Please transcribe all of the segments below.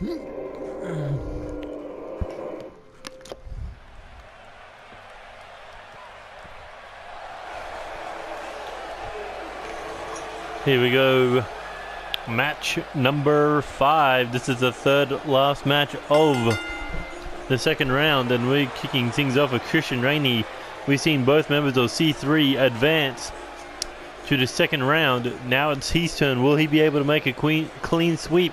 Here we go. Match number 5. This is the third last match of the second round, and we're kicking things off with Christain Rainey. We've seen both members of C3 advance to the second round. Now it's his turn. Will he be able to make a clean sweep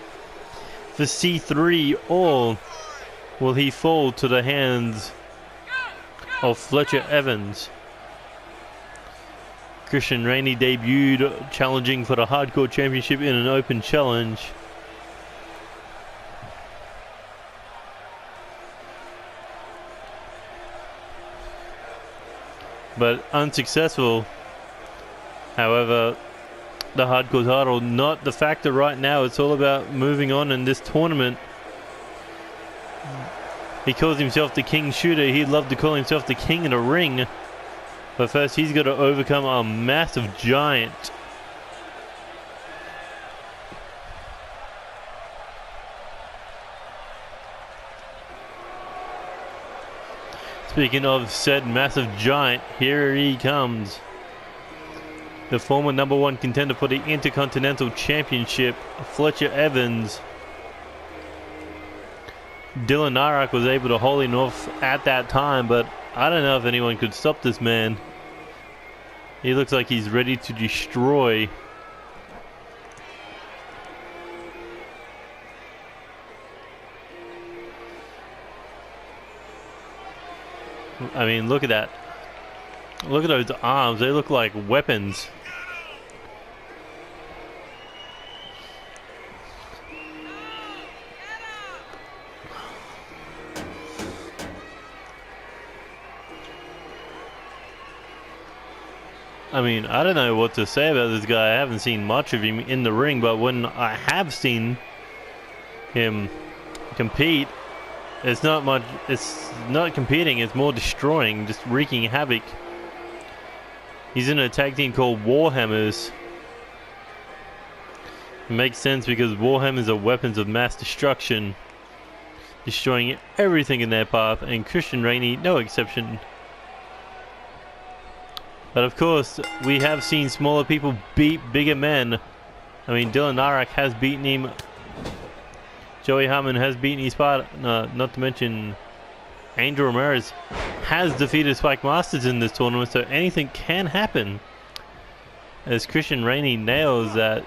for C3, or will he fall to the hands of Fletcher Evans? Christain Rainey debuted challenging for the Hardcore Championship in an open challenge. But unsuccessful. However, the Hardcore title not the factor right now. It's all about moving on in this tournament. He calls himself the King Shooter. He'd love to call himself the King in a ring. But first, he's got to overcome a massive giant. Speaking of said massive giant, here he comes. The former #1 contender for the Intercontinental Championship, Fletcher Evans. Dylan Narak was able to hold him off at that time, but I don't know if anyone could stop this man. He looks like he's ready to destroy. I mean, look at that. Look at those arms. They look like weapons. I mean, I don't know what to say about this guy. I haven't seen much of him in the ring, but when I have seen him compete, it's not much. It's not competing, it's more destroying, just wreaking havoc. He's in a tag team called Warhammers. It makes sense because Warhammers are weapons of mass destruction, destroying everything in their path, and Christain Rainey, no exception. But of course, we have seen smaller people beat bigger men. I mean, Dylan Narak has beaten him. Joey Harmon has beaten his partner. Not to mention, Angel Ramirez has defeated Spike Masters in this tournament, so anything can happen. As Christain Rainey nails that.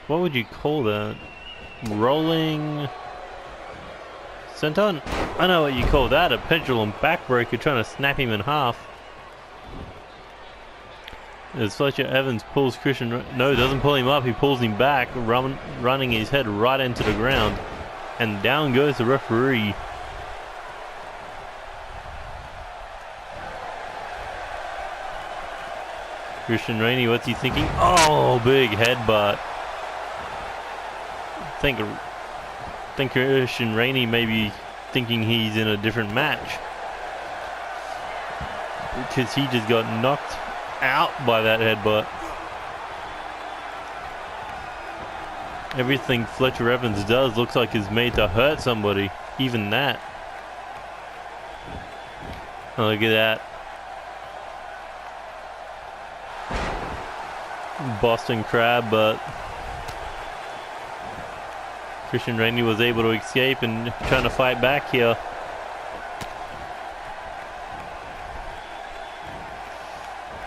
What would you call that? Rolling senton? I know what you call that. A pendulum backbreaker trying to snap him in half. As Fletcher Evans pulls Christain, no, doesn't pull him up, he pulls him back, running his head right into the ground. And down goes the referee. Christain Rainey, what's he thinking? Oh, big headbutt. I think Christain Rainey may be thinking he's in a different match, because he just got knocked out by that headbutt. Everything Fletcher Evans does looks like is made to hurt somebody, even that. Oh, look at that. Boston Crab, but Christain Rainey was able to escape and trying to fight back here.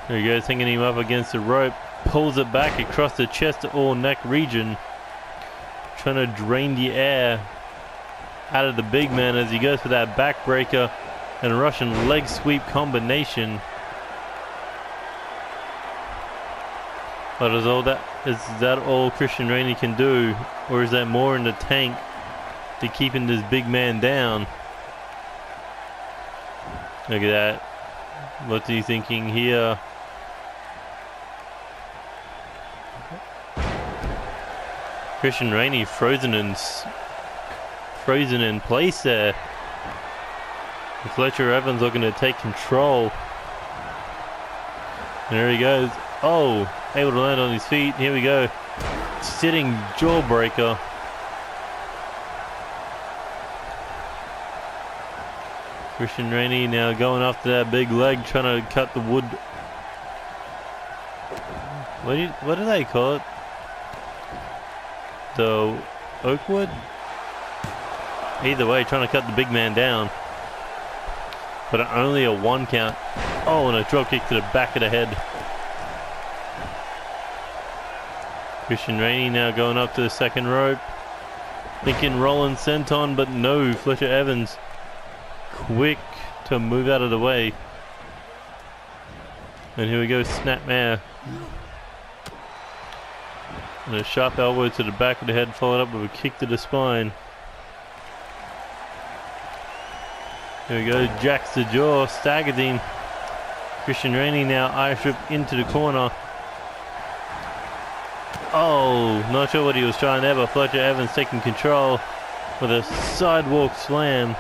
There he goes, hanging him up against the rope, pulls it back across the chest or neck region, trying to drain the air out of the big man as he goes for that backbreaker and Russian leg sweep combination. But is that all Christain Rainey can do, or is there more in the tank to keeping this big man down? Look at that. What's he thinking here? Christain Rainey frozen in place there. Fletcher Evans looking to take control. There he goes. Oh, able to land on his feet. Here we go. Sitting jawbreaker. Christain Rainey now going after that big leg, trying to cut the wood. What do they call it? The oak wood? Either way, trying to cut the big man down. But only a 1 count. Oh, and a drop kick to the back of the head. Christain Rainey now going up to the second rope. Thinking Roland senton, but no, Fletcher Evans quick to move out of the way. And here we go, snapmare. And a sharp elbow to the back of the head, followed up with a kick to the spine. Here we go, jacks the jaw, staggers him. Christain Rainey now Irish whip into the corner. Oh, not sure what he was trying there, but Fletcher Evans taking control with a sidewalk slam.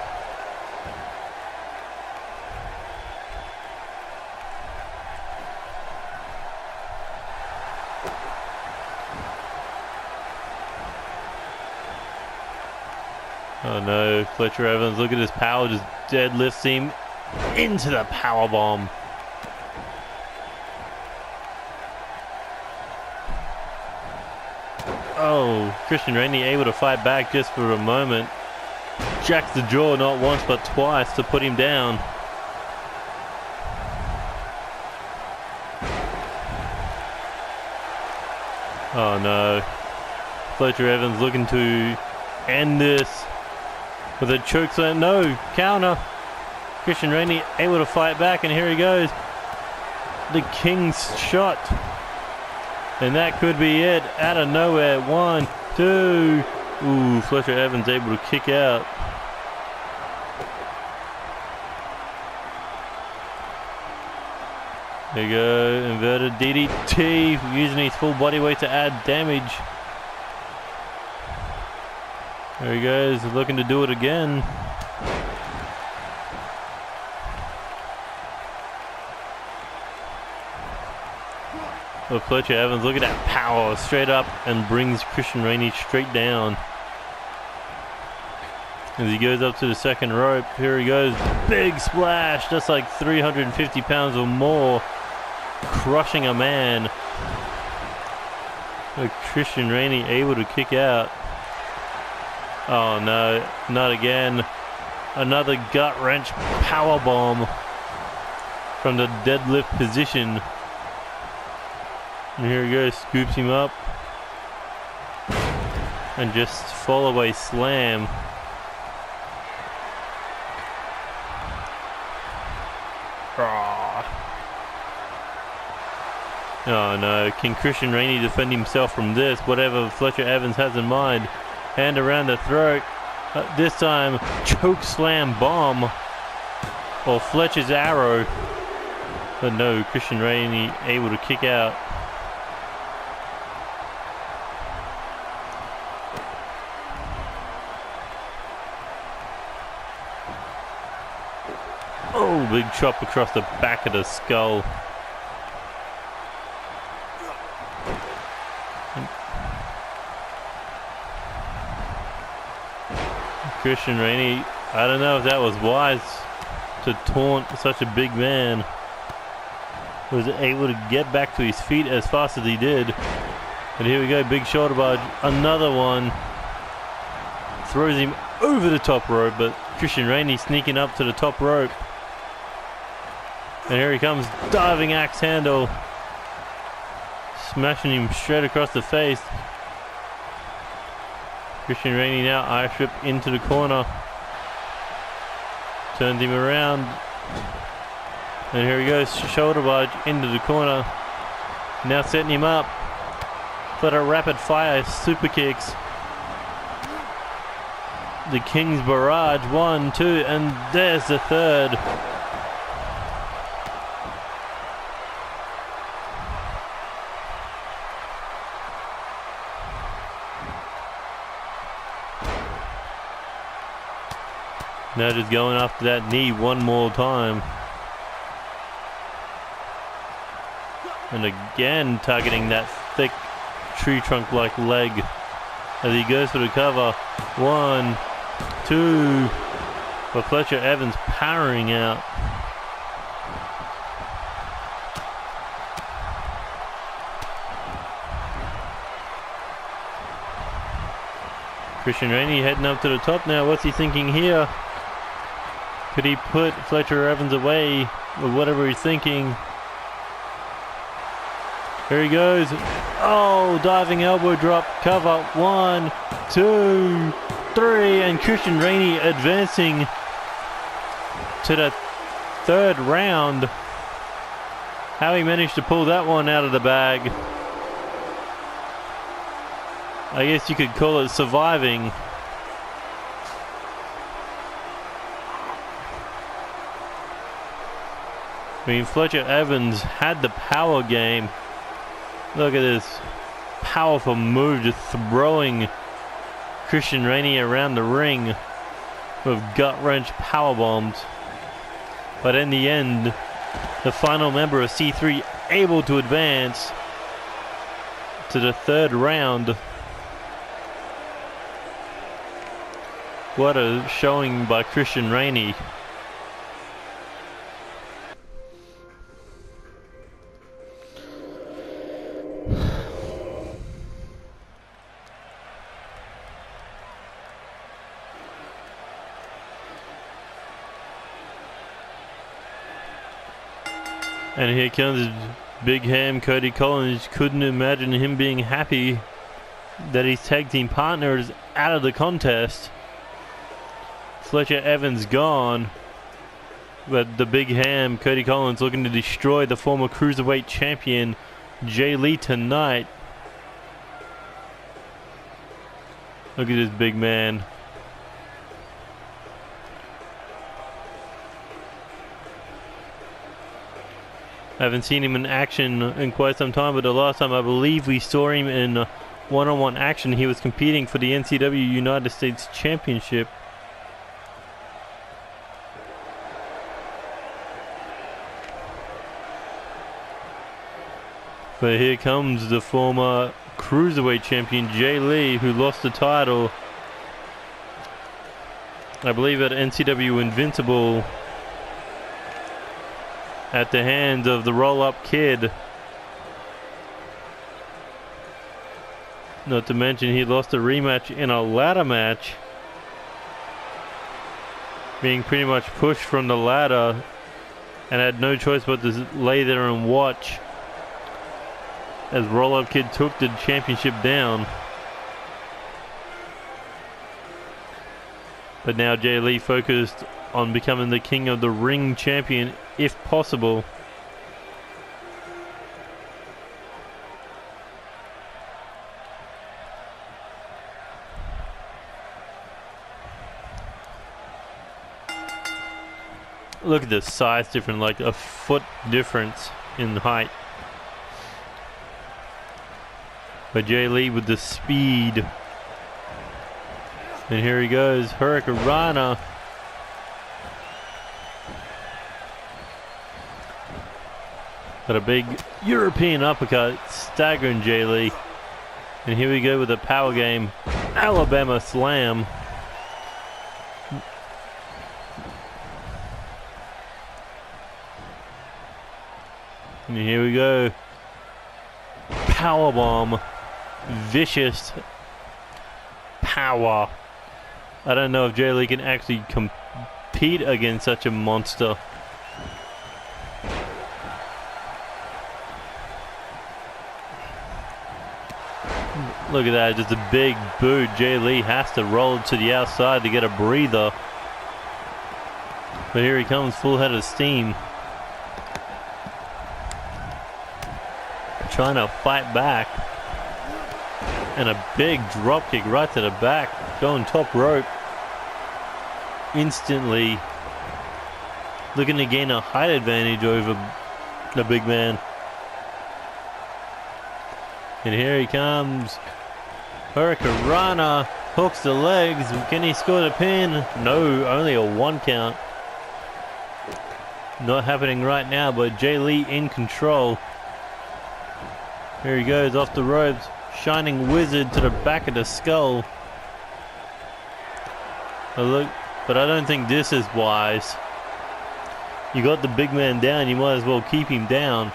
Oh no, Fletcher Evans, look at his power, just deadlifts him into the power bomb. Oh, Christain Rainey able to fight back just for a moment. Jacks the jaw not once but twice to put him down. Oh no. Fletcher Evans looking to end this with a choke slam. No, counter. Christain Rainey able to fight back, and here he goes. The King's shot. And that could be it. Out of nowhere. 1, 2. Ooh, Fletcher Evans able to kick out. There you go. Inverted DDT. Using his full body weight to add damage. There he goes. Looking to do it again. Well, Fletcher Evans, look at that power, straight up, and brings Christain Rainey straight down. As he goes up to the second rope, here he goes, big splash, that's like 350 pounds or more, crushing a man. But Christain Rainey able to kick out. Oh no, not again. Another gut wrench power bomb from the deadlift position. And here he goes, scoops him up. And just fall away slam. Oh no, can Christain Rainey defend himself from this? Whatever Fletcher Evans has in mind. Hand around the throat. This time, choke slam bomb. Or Fletcher's arrow. But no, Christain Rainey able to kick out. Oh, big chop across the back of the skull. Christain Rainey, I don't know if that was wise to taunt such a big man. Was able to get back to his feet as fast as he did. And here we go, big shoulder barge, another one. Throws him over the top rope, but Christain Rainey sneaking up to the top rope. And here he comes, diving axe handle. Smashing him straight across the face. Christain Rainey now Irish whip into the corner. Turns him around. And here he goes, shoulder barge into the corner. Now setting him up for the rapid fire super kicks. The King's Barrage, 1, 2, and there's the third. Now just going after that knee one more time. And again targeting that thick tree trunk like leg as he goes for the cover. 1, 2, But Fletcher Evans powering out. Christain Rainey heading up to the top now. What's he thinking here? Could he put Fletcher Evans away or whatever he's thinking? Here he goes. Oh, diving elbow drop cover. 1, 2, 3, and Christain Rainey advancing to the third round. How he managed to pull that one out of the bag, I guess you could call it surviving. I mean, Fletcher Evans had the power game. Look at this powerful move, just throwing Christain Rainey around the ring with gut-wrench power bombs. But in the end, the final member of C3 able to advance to the third round. What a showing by Christain Rainey. And here comes Big Ham Cody Collins. Couldn't imagine him being happy that his tag team partner is out of the contest. Fletcher Evans gone, but the Big Ham Cody Collins looking to destroy the former Cruiserweight champion Jay Lee tonight. Look at this big man. I haven't seen him in action in quite some time, but the last time I believe we saw him in one-on-one action, he was competing for the NCW United States Championship. But here comes the former Cruiserweight champion Jay Lee, who lost the title, I believe, at NCW Invincible at the hands of the Roll-Up Kid. Not to mention he lost a rematch in a ladder match, being pretty much pushed from the ladder and had no choice but to lay there and watch as Roll-Up Kid took the championship down. But now Jay Lee focused on becoming the King of the Ring champion, if possible. Look at the size difference, like a foot difference in height. But Jay Lee with the speed. And here he goes, Hurricane Rana. Got a big European uppercut, staggering Jay Lee. And here we go with a power game, Alabama Slam. And here we go, powerbomb, vicious power. I don't know if Jay Lee can actually compete against such a monster. Look at that, just a big boot. Jay Lee has to roll to the outside to get a breather. But here he comes, full head of steam. Trying to fight back. And a big drop kick right to the back. Going top rope. Instantly looking to gain a height advantage over the big man. And here he comes. Hurricane Rana hooks the legs. Can he score the pin? No, only a 1 count. Not happening right now, but Jay Lee in control. Here he goes off the ropes. Shining Wizard to the back of the skull. A but I don't think this is wise. You got the big man down, you might as well keep him down.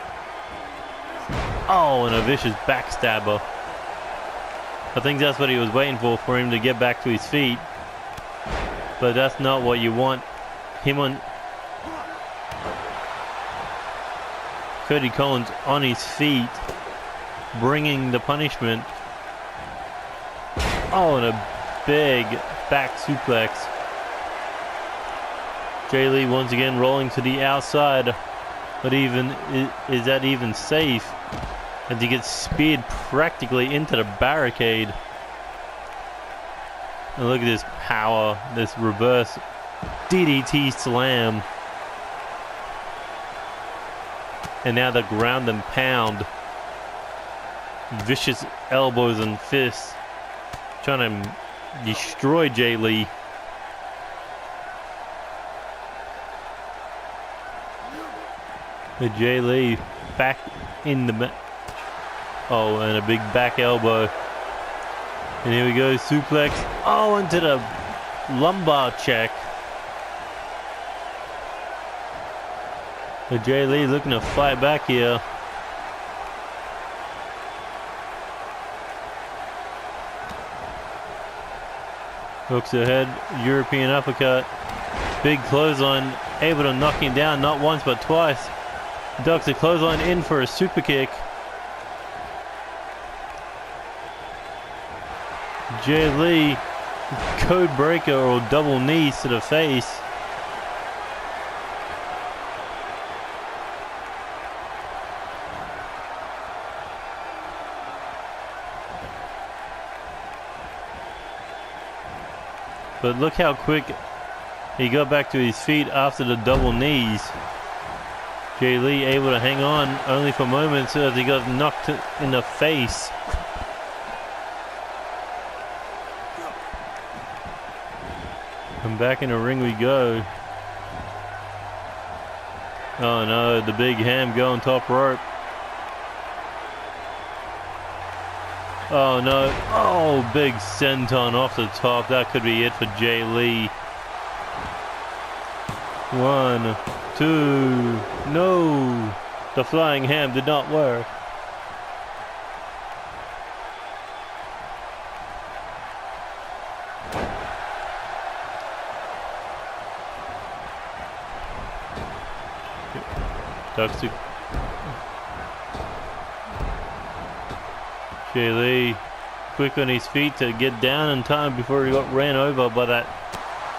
Oh, and a vicious backstabber. I think that's what he was waiting for him to get back to his feet. But that's not what you want. Him on... Cody Collins on his feet, bringing the punishment. Oh, and a big back suplex. Jay Lee once again rolling to the outside, but is that even safe? As he gets speared practically into the barricade. And look at this power, this reverse DDT slam. And now the ground and pound. Vicious elbows and fists. Trying to destroy Jay Lee. The Jay Lee back in the match. Oh, and a big back elbow. And here we go, suplex. Oh, into the lumbar check. The Jay Lee looking to fight back here. Hooks ahead, European uppercut. Big clothesline, able to knock him down not once but twice. Ducks the clothesline in for a super kick. Jay Lee, code breaker or double knees to the face. But look how quick he got back to his feet after the double knees. Jay Lee able to hang on only for moments as he got knocked in the face. And back in the ring we go. Oh no, the big ham going top rope. Oh no, oh, big senton off the top. That could be it for Jay Lee. 1, 2, no. The flying ham did not work. Ducks to Jay Lee, quick on his feet to get down in time before he got ran over by that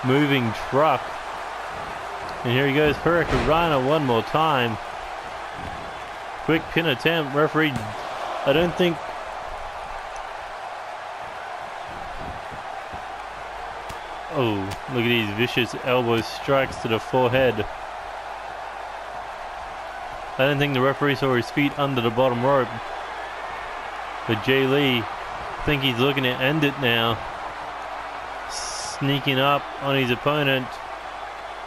moving truck. And here he goes, Hurricane Rana one more time. Quick pin attempt, referee. I don't think. Oh, look at these vicious elbow strikes to the forehead. I don't think the referee saw his feet under the bottom rope. But Jay Lee, I think he's looking to end it now. Sneaking up on his opponent.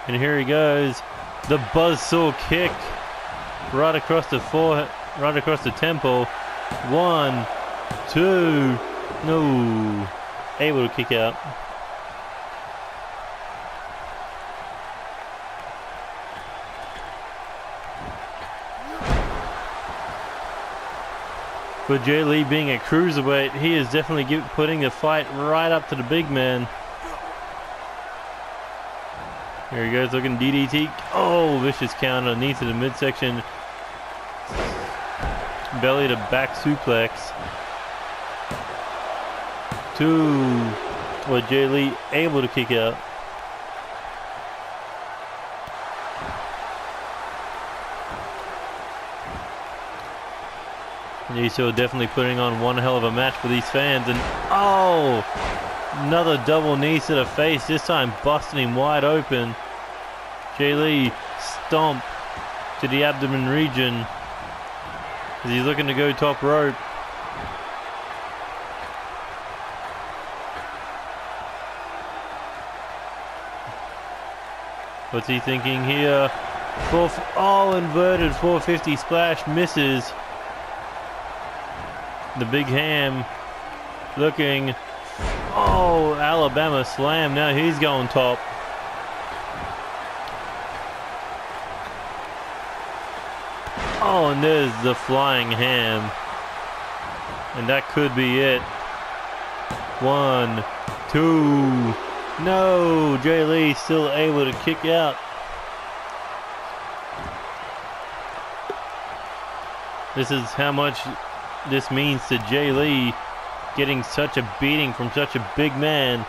And here he goes. The buzzsaw kick. Right across the forehead, right across the temple. 1, 2, no. Able to kick out. For Jay Lee being a cruiserweight, he is definitely putting the fight right up to the big man. Here he goes, looking DDT. Oh, vicious counter, knee to the midsection. Belly to back suplex. 2. Well, Jay Lee able to kick out. He's still definitely putting on one hell of a match for these fans. And oh, another double knee to the face, this time busting him wide open. Jay Lee stomp to the abdomen region as he's looking to go top rope. What's he thinking here? Inverted 450 splash, misses. The big ham looking. Oh, Alabama slam. Now he's going top. Oh, and there's the flying ham. And that could be it. 1, 2. No, Jay Lee still able to kick out. This is how much this means to Jay Lee, getting such a beating from such a big man.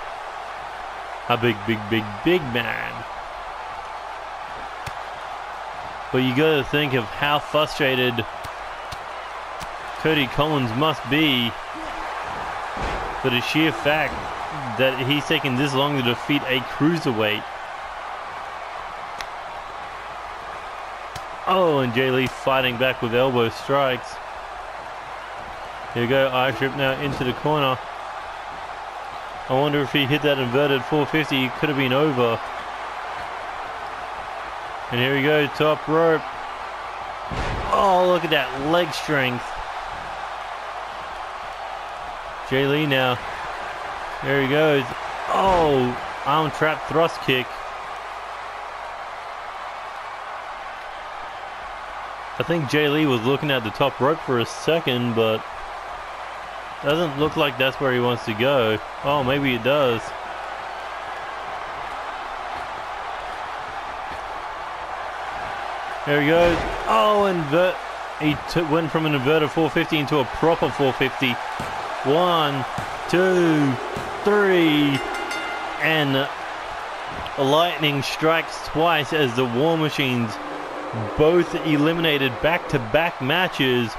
A big man. But you gotta think of how frustrated Cody Collins must be for the sheer fact that he's taken this long to defeat a cruiserweight. Oh, and Jay Lee fighting back with elbow strikes. Here we go, Irish Whip now into the corner. I wonder if he hit that inverted 450, he could have been over. And here we go, top rope. Oh, look at that leg strength. Jay Lee now. There he goes. Oh, arm trap thrust kick. I think Jay Lee was looking at the top rope for a second, but doesn't look like that's where he wants to go. Oh, maybe it does. There he goes. Oh, he went from an inverted 450 into a proper 450. 1, 2, 3, and lightning strikes twice as the War Machines both eliminated back-to-back matches.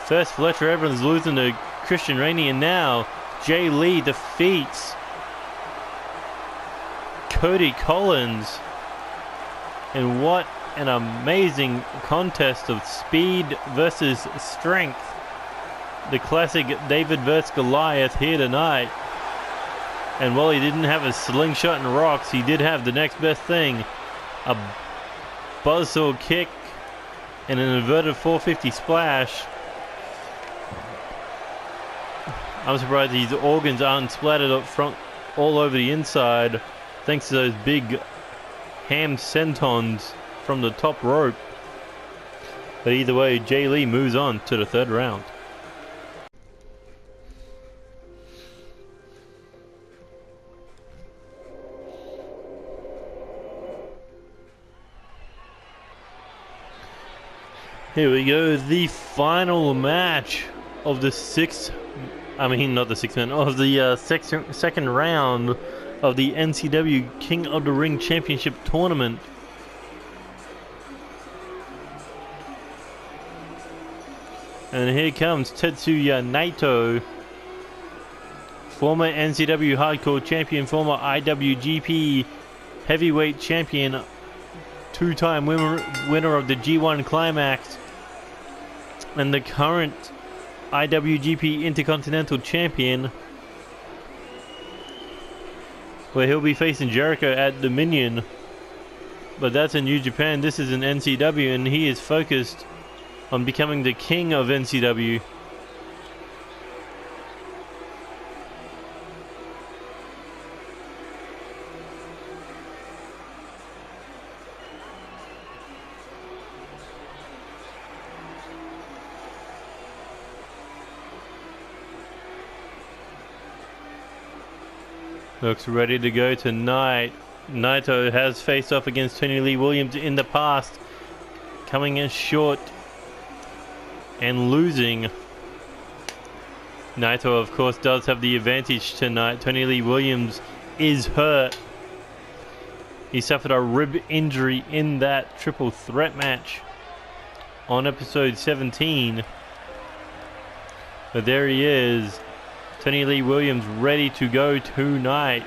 First, Fletcher Evans losing to Christain Rainey, and now Jay Lee defeats Cody Collins. And what an amazing contest of speed versus strength. The classic David vs. Goliath here tonight. And while he didn't have a slingshot and rocks, he did have the next best thing. A buzzsaw kick and an inverted 450 splash. I'm surprised these organs aren't splattered up front all over the inside thanks to those big ham sentons from the top rope. But either way, Jay Lee moves on to the third round. Here we go, the final match of the second round of the NCW King of the Ring Championship Tournament. And here comes Tetsuya Naito, former NCW Hardcore Champion, former IWGP Heavyweight Champion, two-time winner of the G1 Climax, and the current IWGP Intercontinental Champion, where he'll be facing Jericho at Dominion. But that's in New Japan. This is in NCW, and he is focused on becoming the king of NCW. Looks ready to go tonight. Naito has faced off against Tony Lee Williams in the past, coming in short and losing. Naito, of course, does have the advantage tonight. Tony Lee Williams is hurt. He suffered a rib injury in that triple threat match on episode 17. But there he is. Tony Lee Williams ready to go tonight.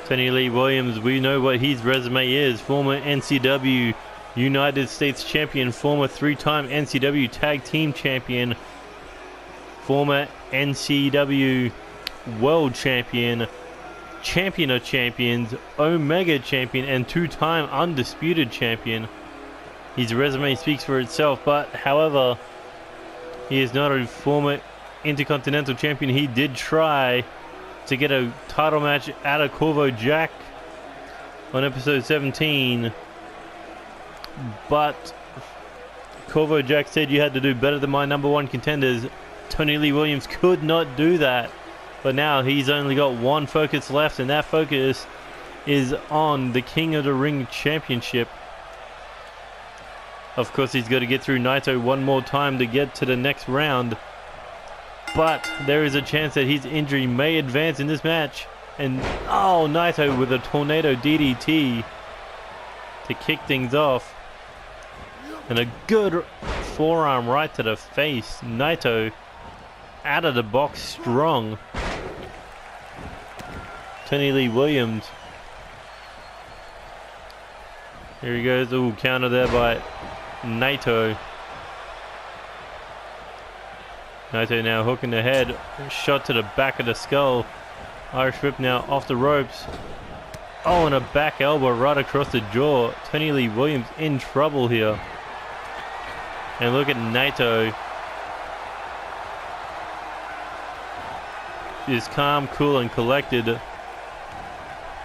Tony Lee Williams, we know what his resume is. Former NCW United States Champion, former three-time NCW Tag Team Champion, former NCW World Champion, Champion of Champions, Omega Champion, and two-time Undisputed Champion. His resume speaks for itself, but however, he is not a former Intercontinental Champion. He did try to get a title match out of KotR Jack on episode 17. But KotR Jack said you had to do better than my number one contenders. Tony Lee Williams could not do that. But now he's only got one focus left, and that focus is on the King of the Ring Championship. Of course, he's got to get through Naito one more time to get to the next round. But there is a chance that his injury may advance in this match. And, oh, Naito with a tornado DDT to kick things off. And a good forearm right to the face. Naito out of the box strong. Tony Lee Williams. Here he goes. Ooh, counter there by Naito. Naito now hooking the head. Shot to the back of the skull. Irish whip now off the ropes. Oh, and a back elbow right across the jaw. Tony Lee Williams in trouble here. And look at Naito. Is calm, cool, and collected.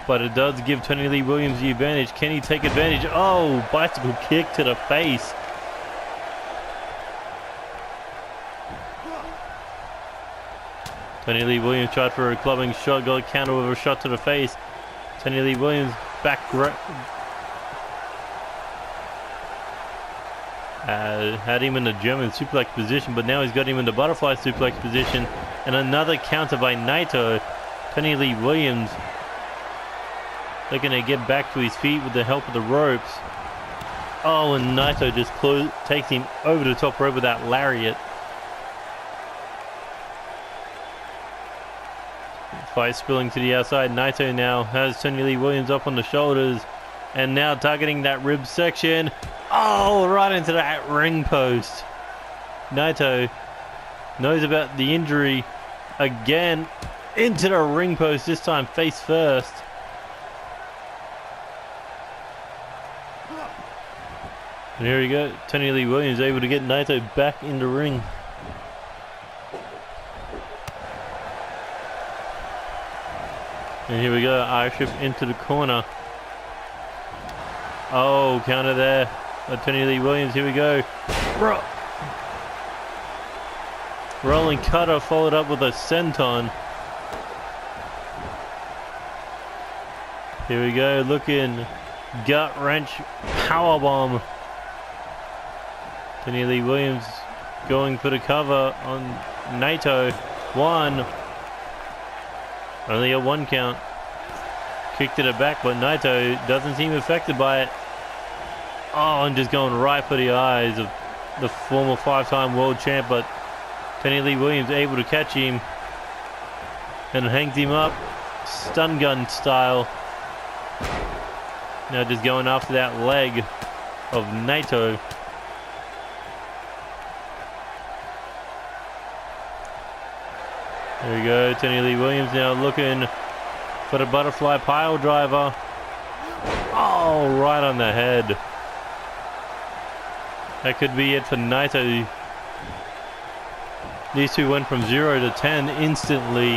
But it does give Tony Lee Williams the advantage. Can he take advantage? Oh, bicycle kick to the face. Tony Lee Williams tried for a clubbing shot, got a counter with a shot to the face. Tony Lee Williams back had him in the German suplex position, but now he's got him in the butterfly suplex position. And another counter by Naito. Tony Lee Williams looking to get back to his feet with the help of the ropes. Oh, and Naito just takes him over the top rope with that lariat. Fight spilling to the outside. Naito now has Tony Lee Williams up on the shoulders. And now targeting that rib section. Oh, right into that ring post. Naito knows about the injury again. Into the ring post, this time face first. And here we go. Tony Lee Williams able to get Naito back in the ring. And here we go. Irish whip into the corner. Oh, counter there. Tony Lee Williams. Here we go. Rolling cutter followed up with a senton. Here we go. Looking gut wrench powerbomb. Tony Lee Williams going for the cover on Naito. One. Only a one count. Kick to the back, but Naito doesn't seem affected by it. Oh, and just going right for the eyes of the former five-time world champ, but Tony Lee Williams able to catch him and hangs him up stun gun style. Now just going after that leg of Naito. There we go, Tony Lee Williams now looking for the butterfly pile driver. Oh, right on the head. That could be it for Naito. These two went from 0 to 10 instantly,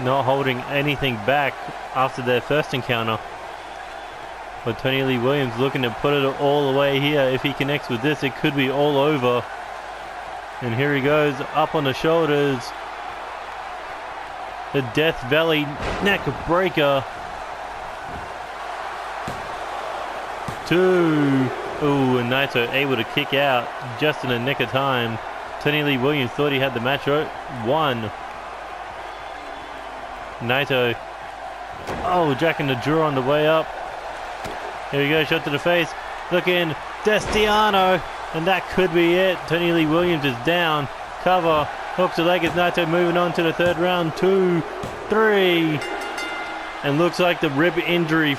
not holding anything back after their first encounter. But Tony Lee Williams looking to put it all the way here. If he connects with this, it could be all over. And here he goes, up on the shoulders. The Death Valley neck breaker. 2. Ooh, and Naito able to kick out just in the nick of time. Tony Lee Williams thought he had the match won. Naito. Oh, jacking the draw on the way up. Here we go, shot to the face. Looking, Destiano. And that could be it. Tony Lee Williams is down. Cover. Hooks the leg as Naito moving on to the third round. 2, 3. And looks like the rib injury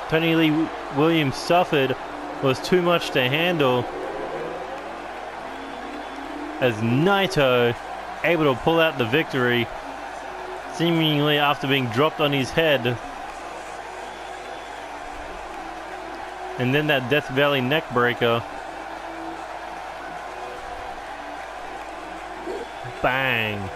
Tony Lee Williams suffered was too much to handle. As Naito able to pull out the victory, seemingly after being dropped on his head. And then that Death Valley neck breaker. Bang.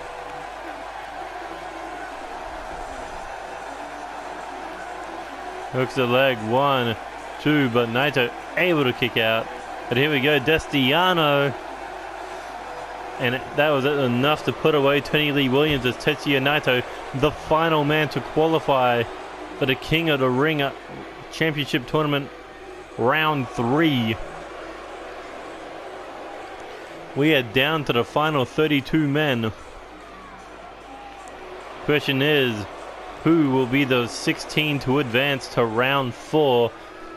Hooks the leg. 1, 2, but Naito able to kick out. But here we go, Destiano. And that was enough to put away Tony Lee Williams as Tetsuya Naito, the final man to qualify for the King of the Ring Championship Tournament Round 3. We are down to the final 32 men. Question is, who will be those 16 to advance to Round 4?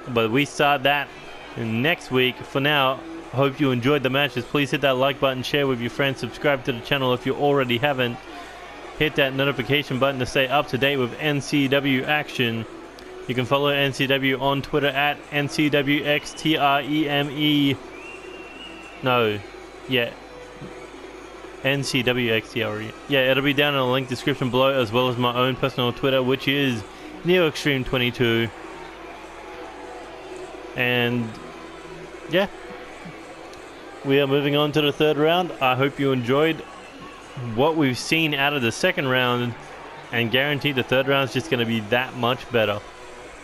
But we start that next week. For now, hope you enjoyed the matches. Please hit that like button, share with your friends, subscribe to the channel if you already haven't. Hit that notification button to stay up to date with NCW action. You can follow NCW on Twitter at NCWXTREME. No, yeah, NCWXTRE. Yeah, it'll be down in the link description below, as well as my own personal Twitter, which is NeoExtreme22. And yeah, we are moving on to the third round. I hope you enjoyed what we've seen out of the second round, and guaranteed the third round is just going to be that much better.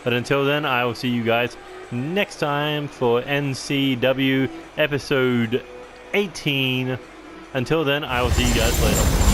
But until then, I will see you guys next time for NCW episode 18. Until then, I will see you guys later.